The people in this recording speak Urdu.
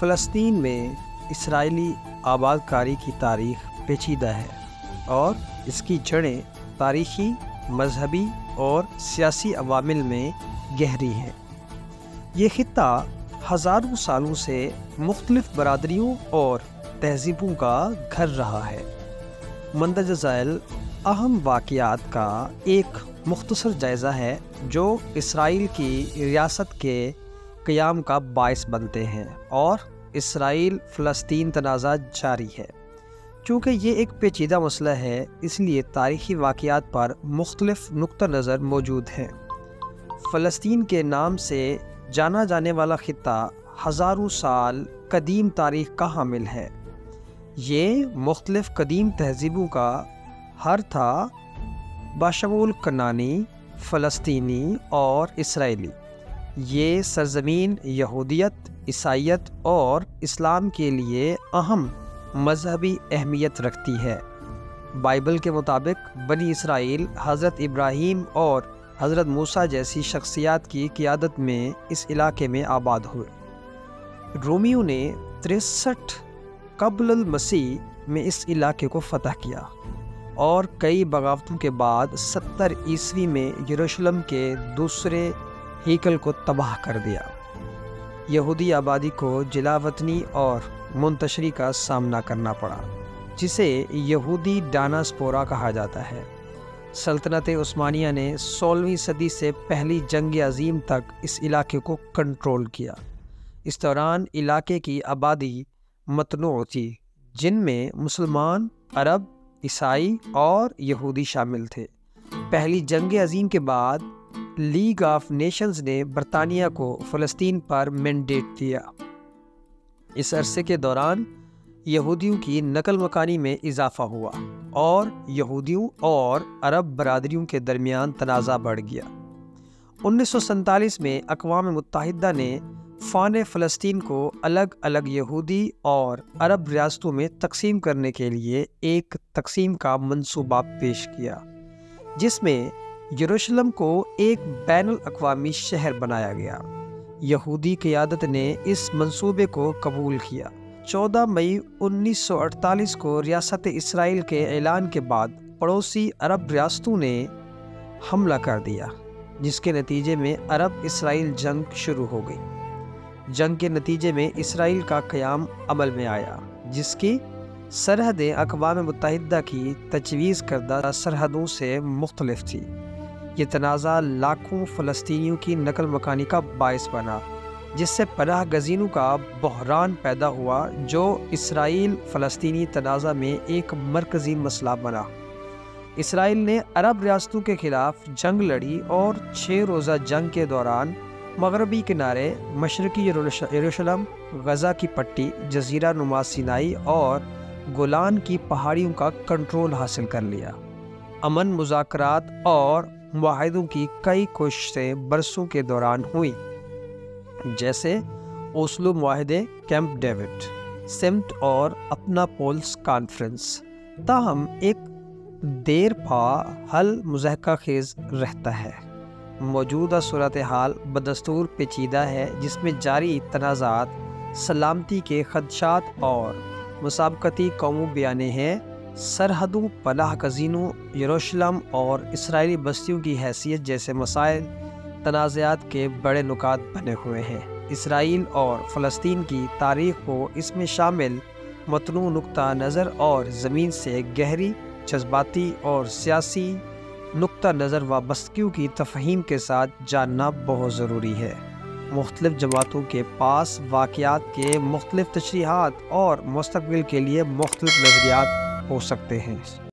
فلسطین میں اسرائیلی آباد کاری کی تاریخ پیچیدہ ہے اور اس کی جڑیں تاریخی، مذہبی اور سیاسی عوامل میں گہری ہیں۔ یہ خطہ ہزاروں سالوں سے مختلف برادریوں اور تہذیبوں کا گھر رہا ہے۔ مندرجہ ذیل اہم واقعات کا ایک مختصر جائزہ ہے جو اسرائیل کی ریاست کے قیام کا باعث بنتے ہیں اور اسرائیل فلسطین تنازع جاری ہے۔ چونکہ یہ ایک پیچیدہ مسئلہ ہے، اس لیے تاریخی واقعات پر مختلف نقطہ نظر موجود ہیں۔ فلسطین کے نام سے جانا جانے والا خطہ ہزاروں سال قدیم تاریخ کا حامل ہے۔ یہ مختلف قدیم تہذیبوں کا ہر تھا، بشمول کنعانی، فلسطینی اور اسرائیلی۔ یہ سرزمین یہودیت، عیسائیت اور اسلام کے لیے اہم مذہبی اہمیت رکھتی ہے۔ بائبل کے مطابق بنی اسرائیل حضرت ابراہیم اور حضرت موسیٰ جیسی شخصیات کی قیادت میں اس علاقے میں آباد ہوئے۔ رومیوں نے 63 قبل المسیح میں اس علاقے کو فتح کیا اور کئی بغاوتوں کے بعد 70 عیسوی میں یروشلم کے دوسرے ہیکل کو تباہ کر دیا۔ یہودی آبادی کو جلا وطنی اور منتشری کا سامنا کرنا پڑا، جسے یہودی ڈاناسپورا کہا جاتا ہے۔ سلطنت عثمانیہ نے 16ویں صدی سے پہلی جنگ عظیم تک اس علاقے کو کنٹرول کیا۔ اس دوران علاقے کی آبادی متنوع تھی، جن میں مسلمان، عرب، عیسائی اور یہودی شامل تھے۔ پہلی جنگ عظیم کے بعد لیگ آف نیشنز نے برطانیہ کو فلسطین پر مینڈیٹ دیا۔ اس عرصے کے دوران یہودیوں کی نقل مکانی میں اضافہ ہوا اور یہودیوں اور عرب برادریوں کے درمیان تنازع بڑھ گیا۔ 1947 میں اقوام متحدہ نے فان فلسطین کو الگ الگ یہودی اور عرب ریاستوں میں تقسیم کرنے کے لیے ایک تقسیم کا منصوبہ پیش کیا، جس میں یروشلم کو ایک بین الاقوامی شہر بنایا گیا۔ یہودی قیادت نے اس منصوبے کو قبول کیا۔ 14 مئی 1948 کو ریاست اسرائیل کے اعلان کے بعد پڑوسی عرب ریاستوں نے حملہ کر دیا، جس کے نتیجے میں عرب اسرائیل جنگ شروع ہو گئی۔ جنگ کے نتیجے میں اسرائیل کا قیام عمل میں آیا، جس کی سرحدیں اقوام متحدہ کی تجویز کردہ سرحدوں سے مختلف تھی۔ یہ تنازع لاکھوں فلسطینیوں کی نقل مکانی کا باعث بنا، جس سے پناہ گزینوں کا بحران پیدا ہوا، جو اسرائیل فلسطینی تنازع میں ایک مرکزی مسئلہ بنا۔ اسرائیل نے عرب ریاستوں کے خلاف جنگ لڑی اور 6 روزہ جنگ کے دوران مغربی کنارے، مشرقی یروشلم، غزہ کی پٹی، جزیرہ نما سینائی اور گولان کی پہاڑیوں کا کنٹرول حاصل کر لیا۔ امن مذاکرات اور معاہدوں کی کئی کوششیں برسوں کے دوران ہوئیں، جیسے اوسلو معاہدے، کیمپ ڈیوڈ، سمٹ اور اپنا پولس کانفرنس۔ تاہم ایک دیر پا حل مضحکہ خیز رہتا ہے۔ موجودہ صورتحال بدستور پیچیدہ ہے، جس میں جاری تنازعات سلامتی کے خدشات اور مسابقتی قوموں بیانے ہیں۔ سرحدوں، پناہ گزینوں، یروشلم اور اسرائیلی بستیوں کی حیثیت جیسے مسائل تنازعات کے بڑے نکات بنے ہوئے ہیں۔ اسرائیل اور فلسطین کی تاریخ کو اس میں شامل متنوع نقطہ نظر اور زمین سے گہری جذباتی اور سیاسی نقطہ نظر وابستگیوں کی تفہیم کے ساتھ جاننا بہت ضروری ہے۔ مختلف جماعتوں کے پاس واقعات کے مختلف تشریحات اور مستقبل کے لیے مختلف نظریات ہو سکتے ہیں۔